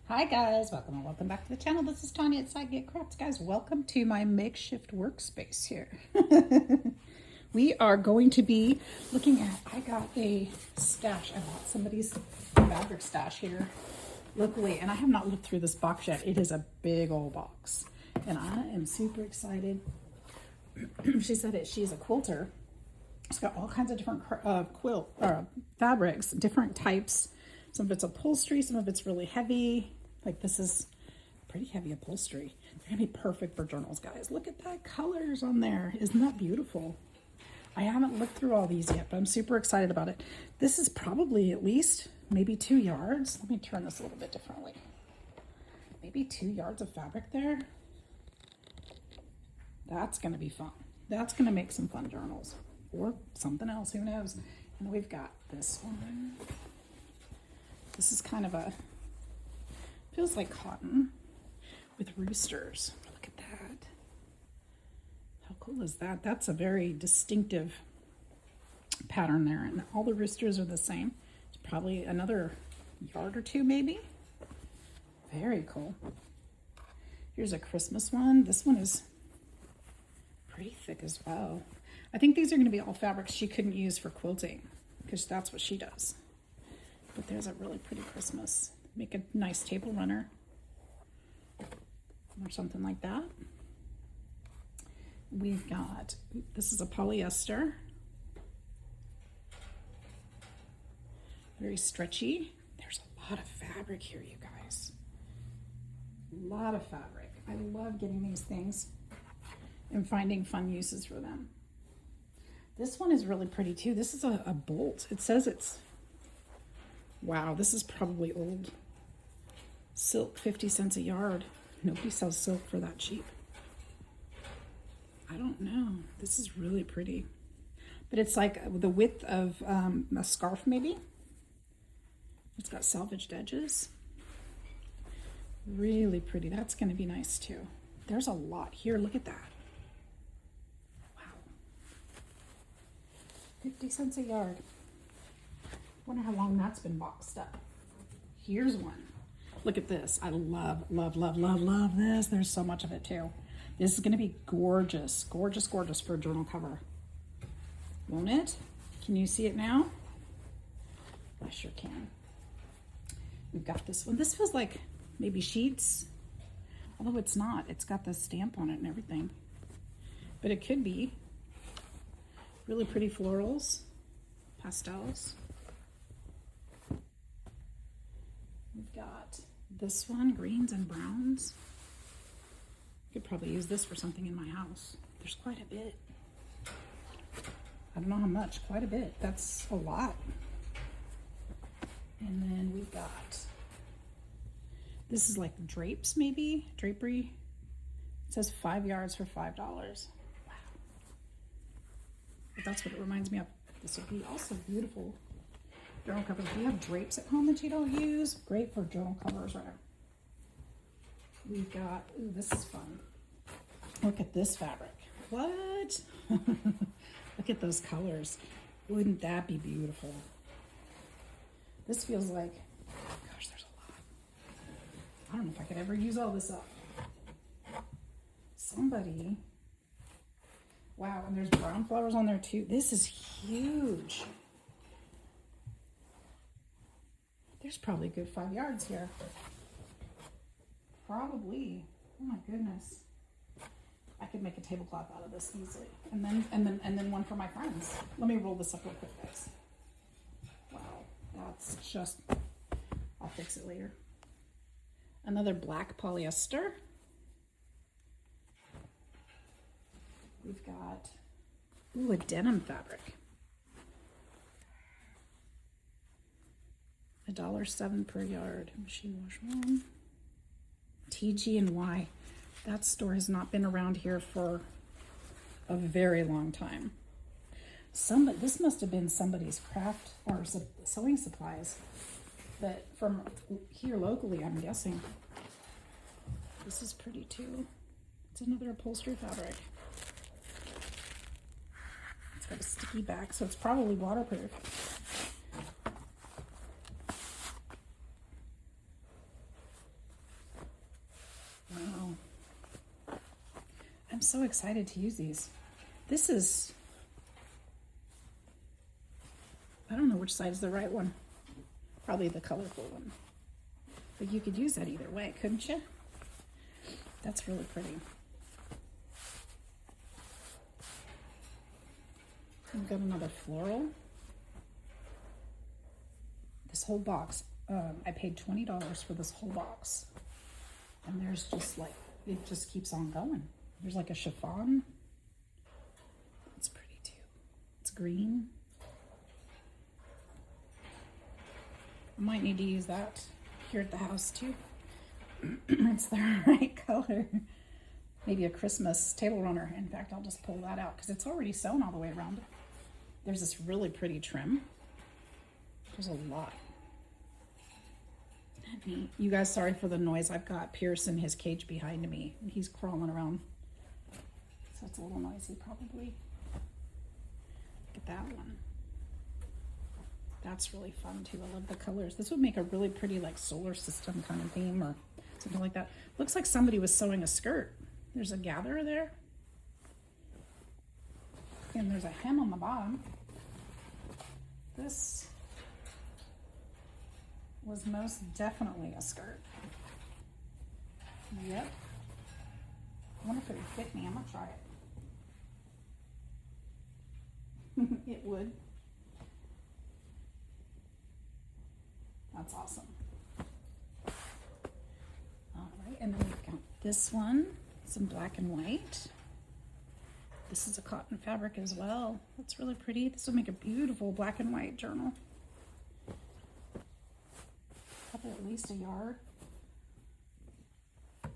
Hi guys, welcome back to the channel. This is Tanya at Sidegigcrafts. Guys, welcome to my makeshift workspace here. We are going to be looking at, I got a stash. I bought somebody's fabric stash here locally, and I have not looked through this box yet. It is a big old box, and I am super excited. She said that she's a quilter. It's got all kinds of different fabrics, different types. Some of it's upholstery, some of it's really heavy. Like this is pretty heavy upholstery. They're gonna be perfect for journals, guys. Look at that colors on there. Isn't that beautiful? I haven't looked through all these yet, but I'm super excited about it. This is probably at least maybe 2 yards. Let me turn this a little bit differently. Maybe 2 yards of fabric there. That's gonna be fun. That's gonna make some fun journals or something else, who knows? And we've got this one. This is kind of a, feels like cotton with roosters. Look at that. How cool is that? That's a very distinctive pattern there. And all the roosters are the same. It's probably another yard or two maybe. Very cool. Here's a Christmas one. This one is pretty thick as well. I think these are going to be all fabrics she couldn't use for quilting because that's what she does. But there's a really pretty Christmas. Make a nice table runner or something like that. We've got, this is a polyester. Very stretchy. There's a lot of fabric here, you guys. A lot of fabric. I love getting these things and finding fun uses for them. This one is really pretty too. This is a bolt. It says it's, wow, this is probably old silk, 50 cents a yard. Nobody sells silk for that cheap. I don't know. This is really pretty. But it's like the width of a scarf maybe. It's got salvaged edges. Really pretty. That's going to be nice too. There's a lot here. Look at that. Wow. 50 cents a yard. Wonder how long that's been boxed up. Here's one. Look at this. I love this. There's so much of it too. This is going to be gorgeous, gorgeous, gorgeous for a journal cover. Won't it? Can you see it now? I sure can. We've got this one. This feels like maybe sheets, although it's not. It's got the stamp on it and everything. But it could be. Really pretty florals, pastels. We've got this one, greens and browns. Could probably use this for something in my house. There's quite a bit. I don't know how much, quite a bit. That's a lot. And then we've got, this is like drapes maybe, drapery. It says 5 yards for $5. Wow. But that's what it reminds me of. This would be also beautiful journal covers. Do you have drapes at home that you don't use? Great for journal covers, right? We've got, ooh, this is fun. Look at this fabric. What? Look at those colors. Wouldn't that be beautiful? This feels like, gosh, there's a lot. I don't know if I could ever use all this up. Somebody, wow, and there's brown flowers on there too. This is huge. There's probably a good 5 yards here. Probably. Oh my goodness. I could make a tablecloth out of this easily. And then one for my friends. Let me roll this up real quick, guys. Wow. That's just, I'll fix it later. Another black polyester. We've got, ooh, a denim fabric. $1.07 per yard. Machine wash one. TG&Y. That store has not been around here for a very long time. This must have been somebody's craft or sewing supplies, but from here locally, I'm guessing. This is pretty too. It's another upholstery fabric. It's got a sticky back, so it's probably waterproof. I'm so excited to use these. This is, I don't know which side is the right one. Probably the colorful one. But you could use that either way, couldn't you? That's really pretty. We've got another floral. This whole box, I paid $20 for this whole box. And there's just like, it just keeps on going. There's like a chiffon. It's pretty too. It's green. I might need to use that here at the house too. It's the right color. Maybe a Christmas table runner. In fact, I'll just pull that out because it's already sewn all the way around. There's this really pretty trim. There's a lot. Neat. You guys, sorry for the noise. I've got Pierce in his cage behind me. He's crawling around. So it's a little noisy probably. Look at that one. That's really fun too. I love the colors. This would make a really pretty like solar system kind of theme or something like that. Looks like somebody was sewing a skirt. There's a gatherer there. And there's a hem on the bottom. This was most definitely a skirt. Yep. I wonder if it would fit me. I'm gonna try it. It would. That's awesome. All right, and then we've got this one, some black and white. This is a cotton fabric as well. That's really pretty. This will make a beautiful black and white journal. Probably at least a yard.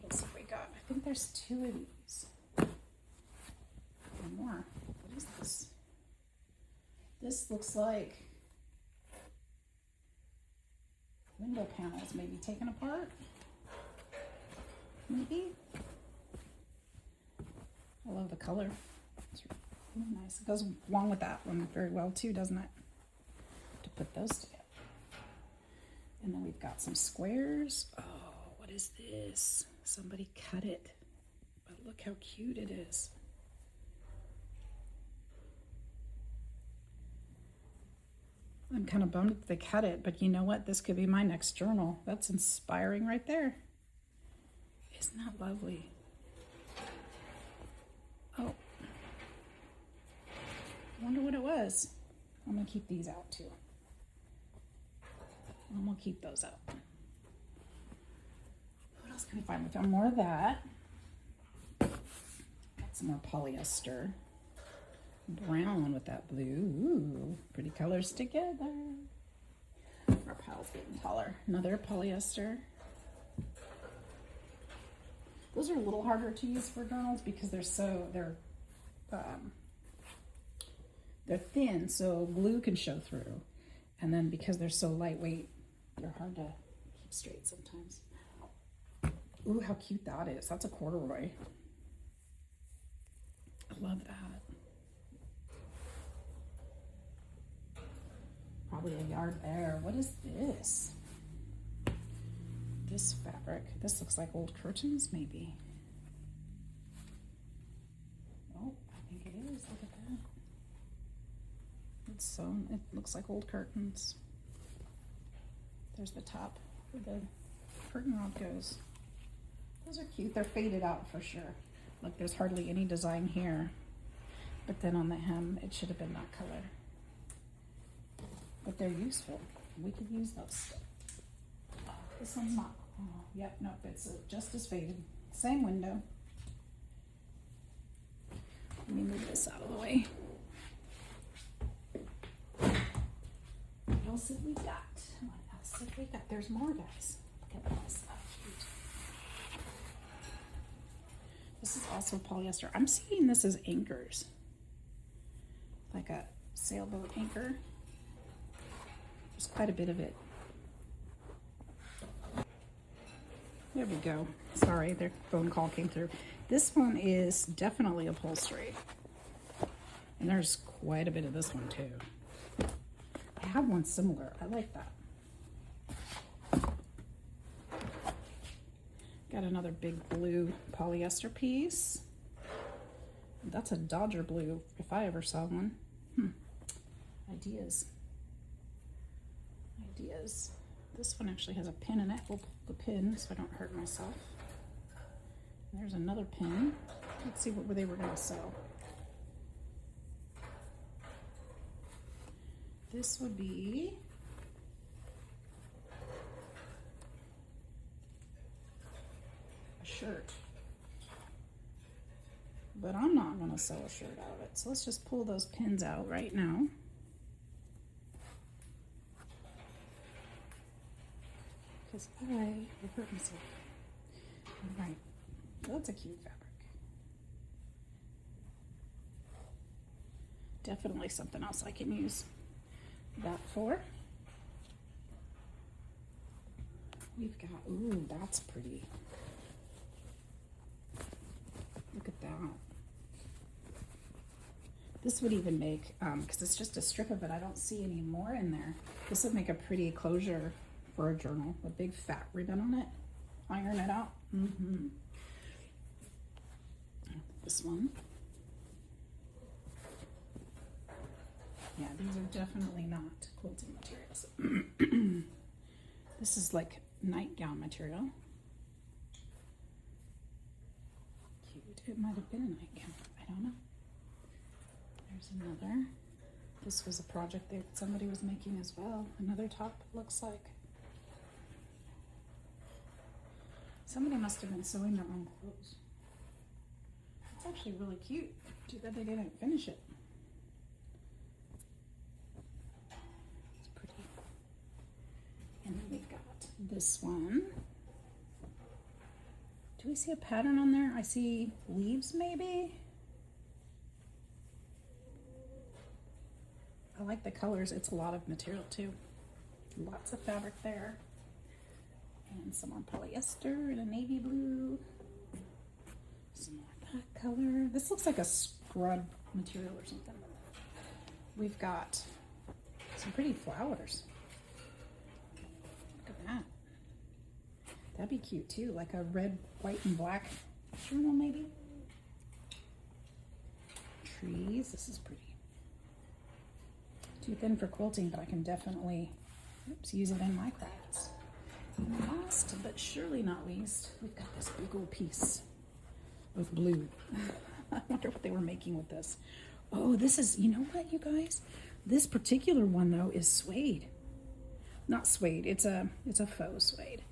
Let's see what we got. I think there's 2 of these. Or more. What is this? This looks like window panels maybe taken apart. Maybe. I love the color. It's really nice. It goes along with that one very well too, doesn't it? To put those together. And then we've got some squares. Oh, what is this? Somebody cut it. But look how cute it is. I'm kind of bummed that they cut it, but you know what? This could be my next journal. That's inspiring right there. Isn't that lovely? Oh. I wonder what it was. I'm going to keep these out too. And we'll keep those out. What else can we find? We found more of that. Got some more polyester. Brown with that blue. Ooh, pretty colors together. Our pile's getting taller. Another polyester. Those are a little harder to use for journals because they're thin, so glue can show through. And then because they're so lightweight, they're hard to keep straight sometimes. Ooh, how cute that is. That's a corduroy. I love that. Probably a yard there. What is this? This fabric. This looks like old curtains, maybe. Oh, I think it is. Look at that. It's sewn. It looks like old curtains. There's the top where the curtain rod goes. Those are cute. They're faded out for sure. Look, there's hardly any design here. But then on the hem, it should have been that color. But they're useful. We could use those. Oh, this one's not. Oh, yep, nope, it's just as faded. Same window. Let me move this out of the way. What else have we got? What else have we got? There's more, guys. Look at this. Oh, cute. This is also polyester. I'm seeing this as anchors. Like a sailboat anchor. There's quite a bit of it. There we go. Sorry, their phone call came through. This one is definitely upholstery. And there's quite a bit of this one too. I have one similar. I like that. Got another big blue polyester piece. That's a Dodger blue, if I ever saw one. Ideas. Ideas. This one actually has a pin in it. We'll pull the pin so I don't hurt myself. And there's another pin. Let's see what they were going to sell. This would be a shirt. But I'm not going to sell a shirt out of it. So let's just pull those pins out right now. Because I will hurt myself. All right. That's a cute fabric. Definitely something else I can use that for. We've got, ooh, that's pretty. Look at that. This would even make, because it's just a strip of it, I don't see any more in there. This would make a pretty closure for a journal, a big fat ribbon on it. Iron it out. This one. Yeah, these are definitely not quilting materials. This is like nightgown material. Cute. It might have been a nightgown. I don't know. There's another. This was a project that somebody was making as well. Another top, looks like. Somebody must have been sewing their own clothes. It's actually really cute. Too bad they didn't finish it. It's pretty. And then we've got this one. Do we see a pattern on there? I see leaves maybe. I like the colors. It's a lot of material too. Lots of fabric there. And some more polyester and a navy blue. Some more of that color. This looks like a scrub material or something. We've got some pretty flowers. Look at that. That'd be cute too, like a red, white, and black journal maybe. Trees. This is pretty. Too thin for quilting, but I can definitely use it in my crafts. And last but surely not least, we've got this big old piece of blue. I wonder what they were making with this. Oh, this is, you know what, you guys? This particular one though is suede. Not suede, it's a faux suede.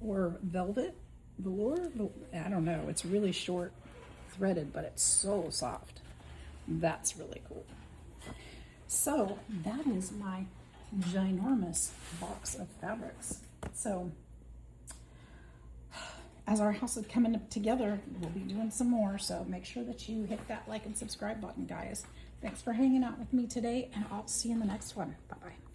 Or velvet, velour, I don't know. It's really short, threaded, but it's so soft. That's really cool. So that is my ginormous box of fabrics. So as our house is coming together, we'll be doing some more. So make sure that you hit that like and subscribe button, guys. Thanks for hanging out with me today, and I'll see you in the next one. Bye-bye.